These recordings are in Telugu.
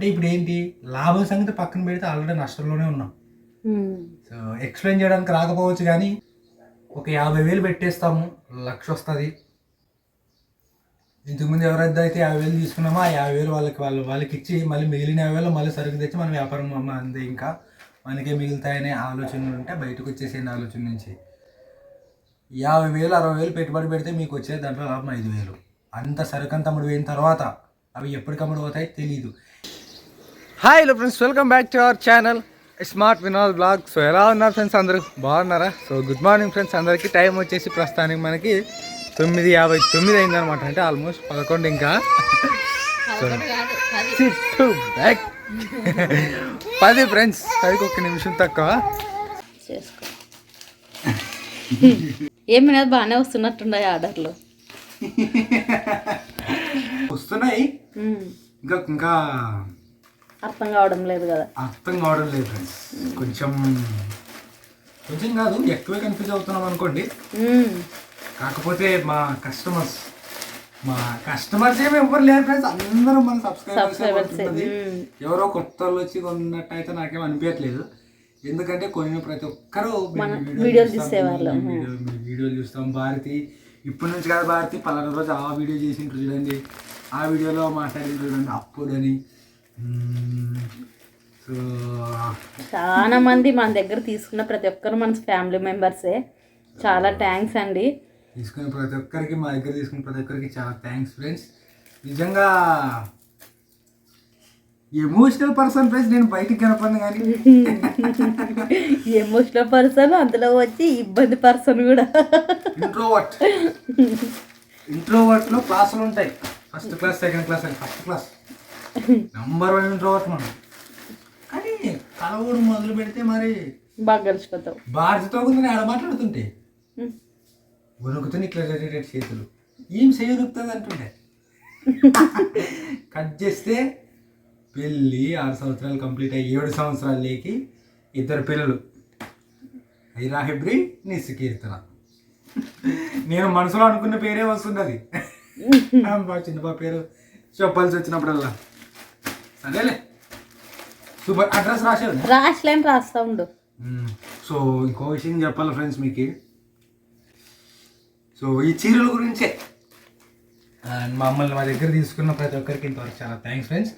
అంటే ఇప్పుడు ఏంటి లాభం సంగతి పక్కన పెడితే ఆల్రెడీ నష్టంలోనే ఉన్నాం. సో ఎక్స్ప్లెయిన్ చేయడానికి రాకపోవచ్చు కానీ ఒక 50,000 పెట్టేస్తాము, 1,00,000 వస్తుంది. ఇంతకుముందు ఎవరైతే 50,000 తీసుకున్నామో ఆ 50,000 వాళ్ళకి ఇచ్చి మళ్ళీ మిగిలిన 50,000 మళ్ళీ సరుకు తెచ్చి మన వ్యాపారం అంతే, ఇంకా మనకే మిగులుతాయనే ఆలోచనలు ఉంటే బయటకు వచ్చేసే ఆలోచన నుంచి 50,000 60,000 పెట్టుబడి పెడితే మీకు వచ్చే దాంట్లో లాభం 5,000. అంత సరుకంత అమ్ముడు పోయిన తర్వాత అవి ఎప్పటికి అమ్ముడు పోతాయి తెలీదు. Hi hello friends, welcome back to our channel smart Vinod blog. So ఎలా ఉన్నారు ఫ్రెండ్స్, అందరూ బాగున్నారా? సో గుడ్ మార్నింగ్ ఫ్రెండ్స్ అందరికీ. టైం వచ్చేసి ప్రస్తుతానికి మనకి 9:59 అయిందనమాట. అంటే ఆల్మోస్ట్ 11 ఇంకా. సో 10 ఫ్రెండ్స్, 10కి 1 నిమిషం తక్కువ. ఏమైనా బాగానే వస్తున్నట్టున్నాయి ఆర్డర్లు. వస్తున్నాయి, ఇంకా అర్థం కావడం లేదు కదా. అర్థం కావడం లేదు ఫ్రెండ్స్. కొంచెం కాదు, ఎక్కువే కన్ఫ్యూజ్ అవుతున్నాం అనుకోండి. కాకపోతే మా కస్టమర్స్ ఏమి ఎవరు లేరు ఫ్రెండ్స్, అందరూ మన సబ్స్క్రైబర్స్. ఎవరో కొత్త వాళ్ళు వచ్చి కొన్నట్టు అయితే నాకేం అనిపించట్లేదు. ఎందుకంటే కొన్ని ప్రతి ఒక్కరు వీడియోలు చూస్తాం. భారతి ఇప్పటి నుంచి కాదు, భారతి పలానా రోజు ఆ వీడియో చేసిండ్రు చూడండి, ఆ వీడియోలో మాట్లాడి చూడండి అప్పుడు అని. సో చాలా మంది మన దగ్గర తీసుకున్న ప్రతి ఒక్కరు మన ఫ్యామిలీ మెంబర్సే. చాలా థ్యాంక్స్ అండి. తీసుకున్న ప్రతి ఒక్కరికి, మా దగ్గర తీసుకున్న ప్రతి ఒక్కరికి చాలా థ్యాంక్స్ ఫ్రెండ్స్. నిజంగా ఎమోషనల్ పర్సన్ ఫ్రెండ్స్, నేను బయటికి కనపడను కానీ ఎమోషనల్ పర్సన్, అందులో వచ్చి ఇబ్బంది పర్సన్ కూడా. ఇంట్రోవర్ట్లో క్లాసులు ఉంటాయి, ఫస్ట్ క్లాస్, సెకండ్ క్లాస్ అని. ఫస్ట్ క్లాస్ నంబర్ 1 ఇంట్రోవర్ట్ మనం. కానీ కలవడు మొదలు పెడితే మరి బాగా కలిసిపోతావు. భారతితో కొంత ఆడ మాట్లాడుతుంటే వణుకుతుంది ఇట్లా రెడీ చేతులు, ఏం చేయగలుగుతుంది అంటుండే. కట్ చేస్తే పెళ్ళి 6 సంవత్సరాలు కంప్లీట్ అయ్యి 7 సంవత్సరాలు లేకి 2 పిల్లలు, ఐరా హెబ్రి నిస్కీర్తన. నేను మనసులో అనుకున్న పేరే వస్తున్నది, చిన్నపా పేరు చెప్పాల్సి వచ్చినప్పుడల్లా. అదేలే, సూపర్. అడ్రస్ రాసేది రాస్తా ఉండు. సో ఇంకో విషయం చెప్పాలి ఫ్రెండ్స్ మీకు. సో ఈ చీరల గురించే మమ్మల్ని మా దగ్గర తీసుకున్న ప్రతి ఒక్కరికి ఇంతవరకు చాలా థ్యాంక్స్ ఫ్రెండ్స్.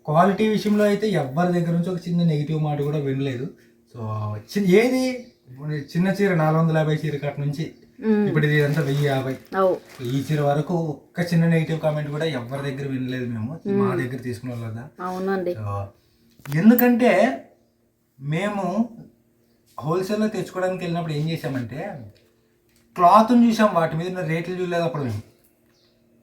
క్వాలిటీ విషయంలో అయితే ఎవరి దగ్గర నుంచి ఒక చిన్న నెగిటివ్ మాట కూడా వినలేదు. సో ఏది చిన్న చీర 450 చీర కట్ నుంచి ఇప్పుడు ఇది అంతా 1,050 ఈ చీర వరకు ఒక్క చిన్న నెగిటివ్ కామెంట్ కూడా ఎవరి దగ్గర వినలేదు మేము, మా దగ్గర తీసుకున్న వాళ్ళ. అవునండి. ఎందుకంటే మేము హోల్సేల్లో తెచ్చుకోవడానికి వెళ్ళినప్పుడు ఏం చేసామంటే క్లాత్ని చూసాం, వాటి మీద రేట్లు చూడలేదు. అప్పుడు మేము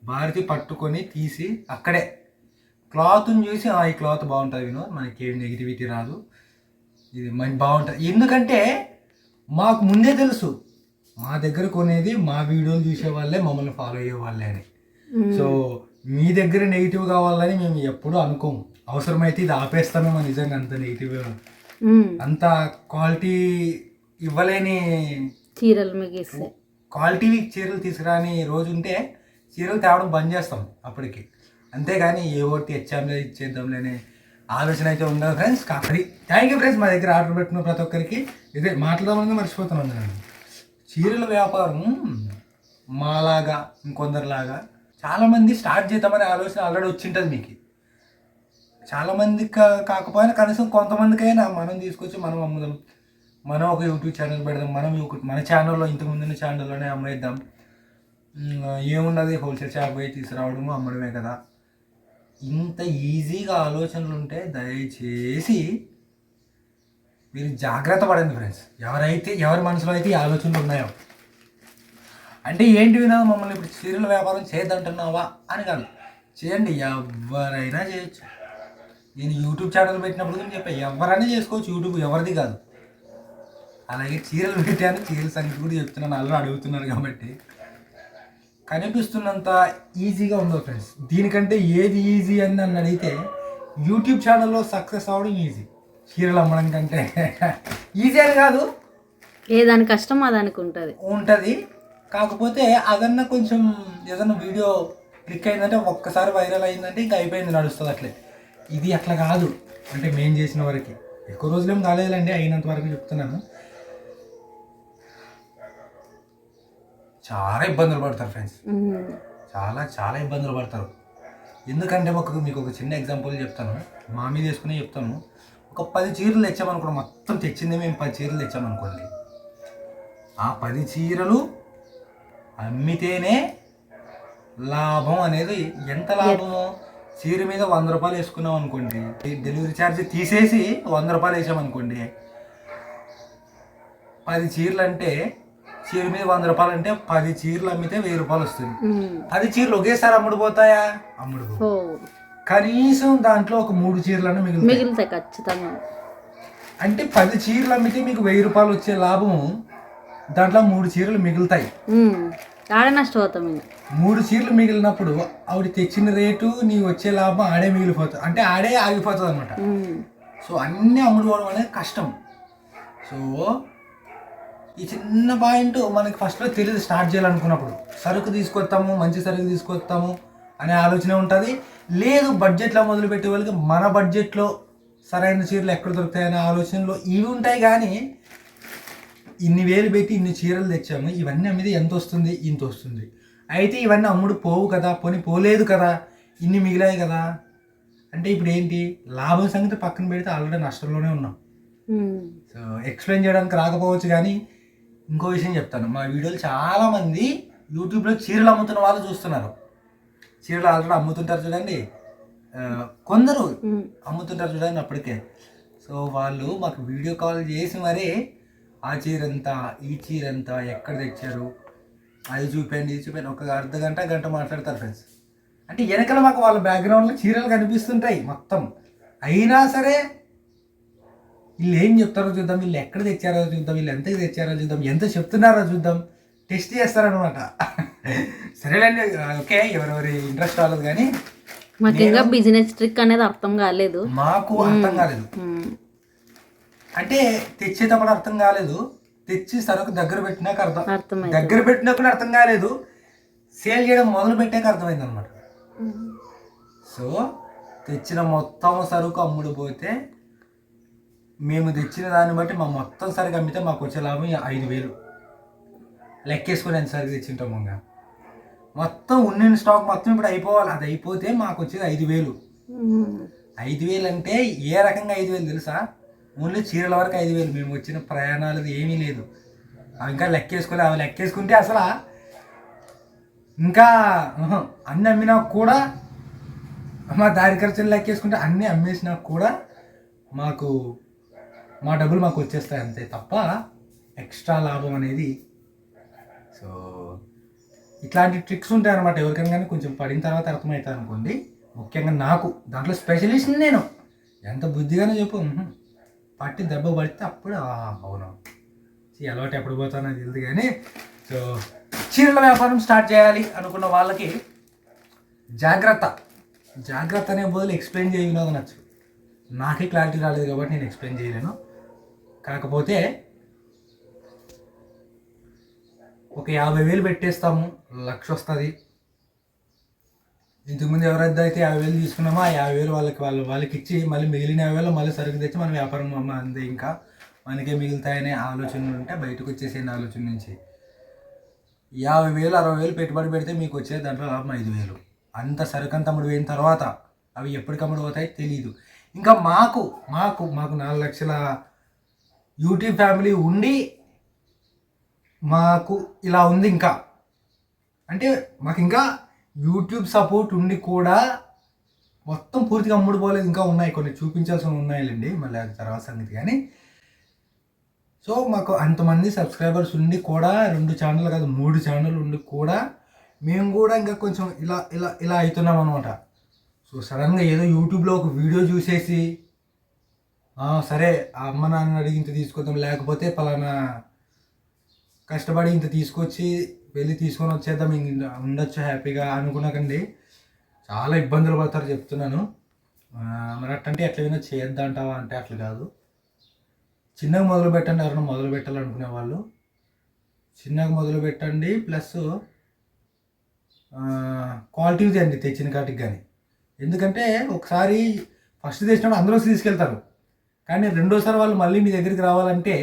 భారతి పట్టుకొని తీసి అక్కడే క్లాత్ని చూసి ఈ క్లాత్ బాగుంటుంది వినో, మనకి ఏం నెగిటివిటీ రాదు, ఇది మంచి బాగుంటుంది. ఎందుకంటే మాకు ముందే తెలుసు మా దగ్గర కొనేది మా వీడియోలు చూసే వాళ్ళే, మమ్మల్ని ఫాలో అయ్యే వాళ్ళే అని. సో మీ దగ్గర నెగిటివ్ కావాలని మేము ఎప్పుడూ అనుకోము. అవసరమైతే ఇది ఆపేస్తామేమో. నిజంగా అంత నెగిటివ్, అంత క్వాలిటీ ఇవ్వలేని చీరలు మీకు క్వాలిటీ చీరలు తీసుకురాని రోజు ఉంటే చీరలు తేవడం బంద్ చేస్తాం అప్పటికి. అంతేగాని ఏ ఒకటి తెచ్చాంలే ఇచ్చేద్దాంలేనే ఆలోచన అయితే ఉండదు ఫ్రెండ్స్. కాబట్టి థ్యాంక్ యూ ఫ్రెండ్స్, మా దగ్గర ఆర్డర్ పెట్టిన ప్రతి ఒక్కరికి. ఇదే మాట్లాడదామని మర్చిపోతున్నాను నేను. చీరల వ్యాపారం మాలాగా ఇంకొందరిలాగా చాలామంది స్టార్ట్ చేద్దామనే ఆలోచన ఆల్రెడీ వచ్చింటుంది మీకు. చాలామంది కాకపోయినా కనీసం కొంతమందికైనా మనం తీసుకొచ్చి మనం అమ్ముదాం, మనం ఒక యూట్యూబ్ ఛానల్ పెడదాం, మన ఛానల్లో ఇంతకుముందున్న ఛానల్లోనే అమ్మేద్దాం. ఏమున్నది, హోల్సేల్ షాప్ పోయి తీసుకురావడము అమ్మడమే కదా. ఇంత ఈజీగా ఆలోచనలు ఉంటే దయచేసి మీరు జాగ్రత్త పడండి ఫ్రెండ్స్. ఎవరి మనసులో అయితే ఈ ఆలోచనలు ఉన్నాయో, అంటే ఏంటి వినా మమ్మల్ని ఇప్పుడు చీరల వ్యాపారం చేయొద్దంటున్నావా అని కాదు, చేయండి, ఎవరైనా చేయొచ్చు. నేను యూట్యూబ్ ఛానల్ పెట్టినప్పుడు కూడా చెప్పాను, ఎవరైనా చేసుకోవచ్చు, యూట్యూబ్ ఎవరిది కాదు. అలాగే చీరలు పెట్టాను, చీరల సంగతి కూడా చెప్తున్నాను, వాళ్ళు అడుగుతున్నారు కాబట్టి. కనిపిస్తున్నంత ఈజీగా ఉండదు ఫ్రెండ్స్. దీనికంటే ఏది ఈజీ అని నన్ను అడిగితే యూట్యూబ్ ఛానల్లో సక్సెస్ అవ్వడం ఈజీ, చీరలు అమ్మడం కంటే ఈజీ అని కాదు, ఏదాని కష్టం అదానికి ఉంటుంది. కాకపోతే అదన్నా కొంచెం ఏదన్నా వీడియో క్లిక్ అయిందంటే ఒక్కసారి వైరల్ అయిందంటే ఇంకా అయిపోయింది, నడుస్తుంది అట్లే. ఇది అట్లా కాదు, అంటే మేము చేసిన వరకు ఎక్కువ రోజులేం కాలేదులేండి, అయినంత వరకు చెప్తున్నాను. చాలా ఇబ్బందులు పడతారు ఫ్రెండ్స్, చాలా చాలా ఇబ్బందులు పడతారు. ఎందుకంటే మీకు ఒక చిన్న ఎగ్జాంపుల్ చెప్తాను, మా మీద వేసుకునే చెప్తాను. ఒక 10 చీరలు తెచ్చామనుకోండి, మొత్తం తెచ్చింది మేము 10 చీరలు తెచ్చామనుకోండి, ఆ 10 చీరలు అమ్మితేనే లాభం అనేది. ఎంత లాభము? చీర మీద 100 రూపాయలు వేసుకున్నాం అనుకోండి, డెలివరీ ఛార్జ్ తీసేసి 100 రూపాయలు వేసామనుకోండి, 10 చీరలు అంటే చీర మీద 100 రూపాయలు అంటే 10 చీరలు అమ్మితే 1000 రూపాయలు వస్తుంది. 10 చీరలు ఒకేసారి అమ్ముడుపోతాయా? అమ్ముడుపో. కనీసం దాంట్లో ఒక 3 చీరలను మిగులుతాయి ఖచ్చితంగా. అంటే 10 చీరలు అమ్మితే మీకు 1000 రూపాయలు వచ్చే లాభము, దాంట్లో 3 చీరలు మిగులుతాయి. ఆడే నష్టపోతాం. 3 చీరలు మిగిలినప్పుడు ఆవిడ తెచ్చిన రేటు నీకు వచ్చే లాభం ఆడే మిగిలిపోతుంది, అంటే ఆడే ఆగిపోతుంది అనమాట. సో అన్నీ అమ్ముడుపోవడం అనేది కష్టం. సో ఈ చిన్న పాయింట్ మనకి ఫస్ట్లో తెలియదు. స్టార్ట్ చేయాలనుకున్నప్పుడు సరుకు తీసుకొస్తాము, మంచి సరుకు తీసుకొస్తాము అనే ఆలోచన ఉంటుంది. లేదు బడ్జెట్లో మొదలుపెట్టే వాళ్ళకి మన బడ్జెట్లో సరైన చీరలు ఎక్కడ దొరుకుతాయనే ఆలోచనలో ఇవి ఉంటాయి. కానీ ఇన్ని వేలు పెట్టి ఇన్ని చీరలు తెచ్చాము, ఇవన్నీ అమ్మిది ఎంత వస్తుంది? ఇంత వస్తుంది. అయితే ఇవన్నీ అమ్ముడు పోవు కదా, పోలేదు కదా, ఇన్ని మిగిలాయి కదా. అంటే ఇప్పుడు ఏంటి, లాభం సంగతి పక్కన పెడితే ఆల్రెడీ నష్టంలోనే ఉన్నాం. సో ఎక్స్ప్లెయిన్ చేయడానికి రాకపోవచ్చు, కానీ ఇంకో విషయం చెప్తాను. మా వీడియోలు చాలామంది యూట్యూబ్లో చీరలు అమ్ముతున్న వాళ్ళు చూస్తున్నారు. చీరలు ఆల్రెడీ అమ్ముతుంటారు చూడండి, కొందరు అమ్ముతుంటారు చూడండి అప్పటికే. సో వాళ్ళు మాకు వీడియో కాల్ చేసి మరీ ఆ చీర ఎంత, ఈ చీర ఎంత, ఎక్కడ తెచ్చారు, అది చూపండి ఇది చూపండి, ఒక అర్ధ గంట మాట్లాడతారు ఫ్రెండ్స్. అంటే వెనకాల మాకు వాళ్ళ బ్యాక్గ్రౌండ్లో చీరలు కనిపిస్తుంటాయి మొత్తం. అయినా సరే వీళ్ళు ఏం చెప్తారో చూద్దాం, వీళ్ళు ఎక్కడ తెచ్చారో చూద్దాం, వీళ్ళు ఎంతకి తెచ్చారో చూద్దాం, ఎంత చెప్తున్నారో చూద్దాం, టెస్ట్ చేస్తారనమాట. సరేలేండి, ఓకే, ఎవరెవరి ఇంట్రెస్ట్ రాలేదు. కానీ మాకు ఇంకా బిజినెస్ ట్రిక్ అనేది అర్థం కాలేదు, మాకు అర్థం కాలేదు. అంటే తెచ్చేటప్పుడు అర్థం కాలేదు, తెచ్చి సరుకు దగ్గర పెట్టినాక దగ్గర పెట్టినాక అర్థం కాలేదు, సేల్ చేయడం మొదలు పెట్టాక అర్థమైంది అనమాట. సో తెచ్చిన మొత్తం సరుకు అమ్ముడు పోతే, మేము తెచ్చిన దాన్ని బట్టి మా మొత్తం సరుకు అమ్మితే మాకు వచ్చే లాభం 5000. లెక్కేసుకొని ఎంత సరుకు తెచ్చింటాము, ఇంకా మొత్తం ఉన్న స్టాక్ మొత్తం ఇప్పుడు అయిపోవాలి. అది అయిపోతే మాకు వచ్చేది 5000. 5000 అంటే ఏ రకంగా 5000 తెలుసా? ఓన్లీ చీరల వరకు 5000. మేము వచ్చిన ప్రయాణాలు ఏమీ లేదు, అవి ఇంకా లెక్కేసుకోలే. అవి లెక్కేసుకుంటే అసలు ఇంకా అన్ని అమ్మినా కూడా, మా దారి ఖర్చులు లెక్కేసుకుంటే అన్నీ అమ్మేసినా కూడా మా డబ్బులు మాకు వచ్చేస్తాయి అంతే తప్ప ఎక్స్ట్రా లాభం అనేది. సో ఇట్లాంటి ట్రిక్స్ ఉంటాయి అన్నమాట. ఎవరికైనా కానీ కొంచెం పడిన తర్వాత అర్థమవుతుంది అనుకోండి. ముఖ్యంగా నాకు దాంట్లో స్పెషలిస్ట్ నేను. ఎంత బుద్ధిగానే చెప్పు, పట్టి దెబ్బ పడితే అప్పుడు అవును అలవాటు ఎప్పుడు పోతానో తెలియదు. కానీ సో చీరల వ్యాపారం స్టార్ట్ చేయాలి అనుకున్న వాళ్ళకి జాగ్రత్త అనే బదులు ఎక్స్ప్లెయిన్ చేయలేదు నచ్చు. నాకే క్లారిటీ రాలేదు కాబట్టి నేను ఎక్స్ప్లెయిన్ చేయలేను. కాకపోతే ఒక 50,000 పెట్టేస్తాము, 1,00,000 వస్తుంది. ఇంతకుముందు ఎవరైతే 50,000 తీసుకున్నామో ఆ 50,000 వాళ్ళకి ఇచ్చి మళ్ళీ మిగిలిన 50,000 మళ్ళీ సరుకు తెచ్చి మన వ్యాపారం అందే, ఇంకా మనకే మిగులుతాయనే ఆలోచన ఉంటే బయటకు వచ్చేసే ఆలోచన నుంచి 50,000 60,000 పెట్టుబడి పెడితే మీకు వచ్చేది దాంట్లో లాభం 5,000. అంత సరుకు అంత అమ్ముడు పోయిన తర్వాత అవి ఎప్పటికి అమ్ముడు పోతాయి తెలీదు. ఇంకా మాకు 4 లక్షల యూట్యూబ్ ఫ్యామిలీ ఉండి మాకు ఇలా ఉంది. ఇంకా అంటే మాకు ఇంకా యూట్యూబ్ సపోర్ట్ ఉండి కూడా మొత్తం పూర్తిగా అమ్ముడు పోలేదు, ఇంకా ఉన్నాయి, కొన్ని చూపించాల్సి ఉన్నాయిలేండి, మళ్ళీ అది తర్వాత సంగతి. కానీ సో మాకు అంతమంది సబ్స్క్రైబర్స్ ఉండి కూడా 2 ఛానల్ కాదు 3 ఛానల్ ఉండి కూడా మేము కూడా ఇంకా కొంచెం ఇలా అవుతున్నాం అనమాట. సో సడన్గా ఏదో యూట్యూబ్లో ఒక వీడియో చూసేసి సరే అమ్మ నాన్న అడిగి ఇంత తీసుకొద్దాం, లేకపోతే పలానా కష్టపడి ఇంత తీసుకొచ్చి వెళ్ళి తీసుకొని వచ్చేద్దాం, ఉండొచ్చు హ్యాపీగా అనుకున్నాకండి చాలా ఇబ్బందులు పడతారు చెప్తున్నాను. మరి అట్టంటే ఎట్లా వినా చేయొద్దంటావా అంటే అట్లా కాదు. చిన్నగా మొదలు పెట్టండి, ఎవరైనా మొదలు పెట్టాలనుకునే వాళ్ళు చిన్నగా మొదలు పెట్టండి. ప్లస్ క్వాలిటీ చేయండి తెచ్చిన కాటికి. కానీ ఎందుకంటే ఒకసారి ఫస్ట్ తెచ్చినప్పుడు అందరూ తీసుకెళ్తారు, కానీ రెండోసారి వాళ్ళు మళ్ళీ మీ దగ్గరికి రావాలంటే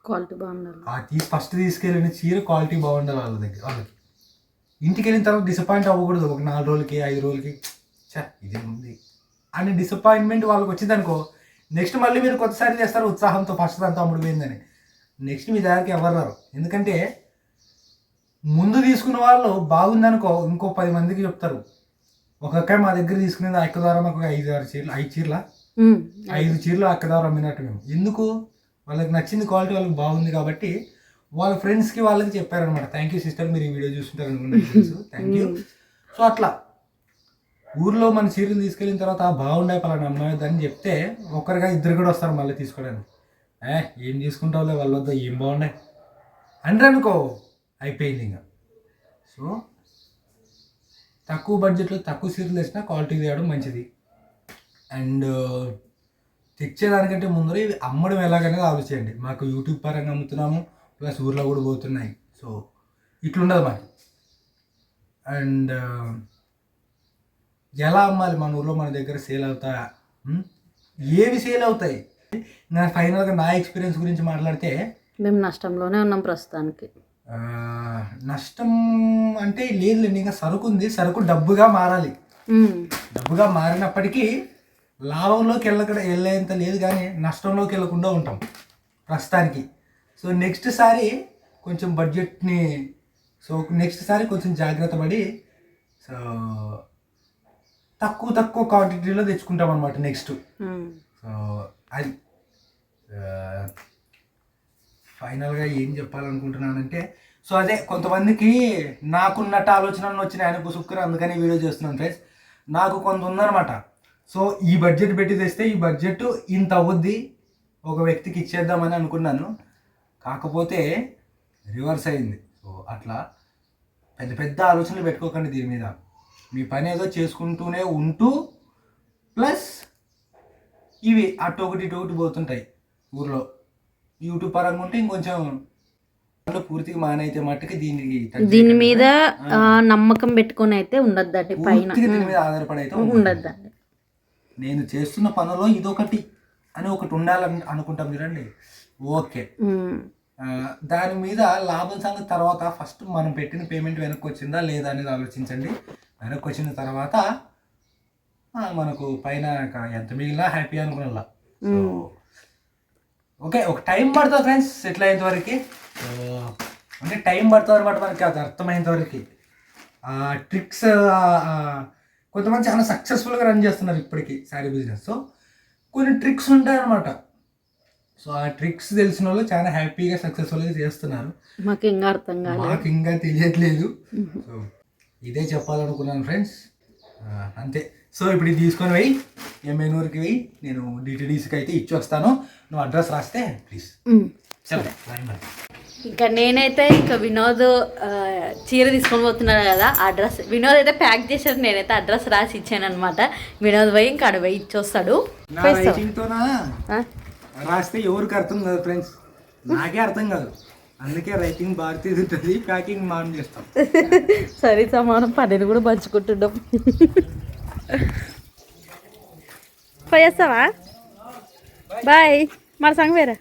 క్వాలిటీ బాగుండాలి. ఫస్ట్ తీసుకెళ్ళిన చీర క్వాలిటీ బాగుండాలి వాళ్ళ దగ్గర. వాళ్ళకి ఇంటికి వెళ్ళిన తర్వాత డిసప్పాయింట్ అవ్వకూడదు. ఒక 4 రోజులకి 5 రోజులకి ఇదే ఉంది అని డిసప్పాయింట్మెంట్ వాళ్ళకి వచ్చింది అనుకో, నెక్స్ట్ మళ్ళీ మీరు కొత్తసారి చేస్తారు ఉత్సాహంతో, ఫస్ట్ అంతా అమ్ముడిపోయిందని. నెక్స్ట్ మీ దగ్గరికి ఎవరు రారు. ఎందుకంటే ముందు తీసుకున్న వాళ్ళు బాగుందనుకో ఇంకో 10 మందికి చెప్తారు. ఒక అక్క మా దగ్గర తీసుకునేది అక్క ద్వారా మాకు 5 చీరలు అక్క ద్వారా అమ్మినట్టు మేము. ఎందుకు? వాళ్ళకి నచ్చింది క్వాలిటీ, వాళ్ళకి బాగుంది కాబట్టి వాళ్ళ ఫ్రెండ్స్కి వాళ్ళకి చెప్పారనమాట. థ్యాంక్ యూ సిస్టర్, మీరు ఈ వీడియో చూస్తుంటారు అనుకుంటే తెలుసు, థ్యాంక్ యూ. సో అట్లా ఊర్లో మన చీరలు తీసుకెళ్ళిన తర్వాత బాగుండే పలానా అమ్మాయి అని చెప్తే ఒక్కరిగా 2 కూడా వస్తారు మళ్ళీ తీసుకోవడానికి. ఏం తీసుకుంటావులే వాళ్ళ వద్ద, ఏం బాగున్నాయి అంటే అనుకో అయిపోయింది ఇంకా. సో తక్కువ బడ్జెట్లో తక్కువ చీరలు తెచ్చినా క్వాలిటీ తేవడం మంచిది. అండ్ తెచ్చేదానికంటే ముందర ఇవి అమ్మడం ఎలాగనేది ఆలోచించండి. మాకు యూట్యూబ్ పరంగా అమ్ముతున్నాము, ప్లస్ ఊర్లో కూడా పోతున్నాయి. సో ఇట్లుండదు మాకు. అండ్ ఎలా అమ్మాలి మన ఊర్లో, మన దగ్గర సేల్ అవుతాయా, ఏవి సేల్ అవుతాయి? నేను ఫైనల్గా నా ఎక్స్పీరియన్స్ గురించి మాట్లాడితే మేము నష్టంలోనే ఉన్నాం ప్రస్తుతానికి. నష్టం అంటే లేదులేండి, ఇంకా సరుకు ఉంది, సరుకు డబ్బుగా మారాలి. డబ్బుగా మారినప్పటికీ లాభంలోకి వెళ్ళేంత లేదు, కానీ నష్టంలోకి వెళ్ళకుండా ఉంటాం ప్రస్తుతానికి. సో నెక్స్ట్ సారి కొంచెం బడ్జెట్ని, నెక్స్ట్ సారి కొంచెం జాగ్రత్త పడి తక్కువ క్వాంటిటీలో తెచ్చుకుంటాం అనమాట నెక్స్ట్. సో అది ఫైనల్గా ఏం చెప్పాలనుకుంటున్నానంటే, సో అదే కొంతమందికి నాకున్నట్టు ఆలోచనలు వచ్చినాయి ఆయన పుసుక్కుని, అందుకని వీడియో చేస్తున్నాను ఫ్రెండ్స్. నాకు కొంత ఉందన్నమాట. సో ఈ బడ్జెట్ పెట్టి తెస్తే ఈ బడ్జెట్ ఇంత అవుద్ది, ఒక వ్యక్తికి ఇచ్చేద్దామని అనుకున్నాను, కాకపోతే రివర్స్ అయింది. సో అట్లా పెద్ద ఆలోచనలు పెట్టుకోకండి దీని మీద. మీ పని ఏదో చేసుకుంటూనే ఉంటూ ప్లస్ ఇవి అటు ఒకటి పోతుంటాయి ఊర్లో. యూట్యూబ్ పరంగా ఉంటే ఇంకొంచెం పూర్తిగా మానైతే మట్టుకి దీని మీద నమ్మకం పెట్టుకొని అయితే ఉండద్దండి, పైన దీని మీద ఆధారపడి అయితే ఉండద్దండి. నేను చేస్తున్న పనులో ఇదొకటి అని ఒకటి ఉండాలని అనుకుంటాం చూడండి, ఓకే. దాని మీద లాభం సంగతి తర్వాత ఫస్ట్ మనం పెట్టిన పేమెంట్ వెనక్కి వచ్చిందా లేదా అనేది ఆలోచించండి. వెనక్కి వచ్చిన తర్వాత మనకు పైన ఎంత మిగిలినా హ్యాపీ అనుకున్నా. సో ఓకే, ఒక టైం పడుతుంది ఫ్రెండ్స్ సెటిల్ అయ్యేంత వరకు. అంటే టైం పడుతుంది అనమాట మనకి అది అర్థమయ్యేంత వరకు. ట్రిక్స్ కొంతమంది చాలా సక్సెస్ఫుల్గా రన్ చేస్తున్నారు ఇప్పటికీ శారీ బిజినెస్. సో కొన్ని ట్రిక్స్ ఉంటాయి అనమాట. సో ఆ ట్రిక్స్ తెలిసిన వాళ్ళు చాలా హ్యాపీగా సక్సెస్ఫుల్గా చేస్తున్నారు. మాకు ఇంకా తెలియట్లేదు. సో ఇదే చెప్పాలనుకున్నాను ఫ్రెండ్స్, అంతే. సో ఇప్పుడు ఇది తీసుకొని పోయి ఎంఎనూరుకి పోయి నేను డిటిడిసికి అయితే ఇచ్చి వస్తాను. నువ్వు అడ్రస్ రాస్తే ప్లీజ్. సరే. ఇంకా నేనైతే ఇంకా వినోద్ చీర తీసుకొని పోతున్నాను కదా, అడ్రస్ వినోద్ అయితే ప్యాక్ చేశారు, నేనైతే అడ్రస్ రాసి ఇచ్చాను అనమాట. వినోద్ పోయి ఇంకా అక్కడ పోయి ఇచ్చొస్తాడు. రాస్తే ఎవరికి అర్థం కాదు ఫ్రెండ్స్, నాకే అర్థం కాదు, అందుకే రైటింగ్ భారతీయ ఉంటుంది, ప్యాకింగ్ మనం చేస్తాం. సరే సమానం పన్నీరు కూడా పంచుకుంటున్నాం. పోయేస్తావా? బాయ్. మన సంగ వేరే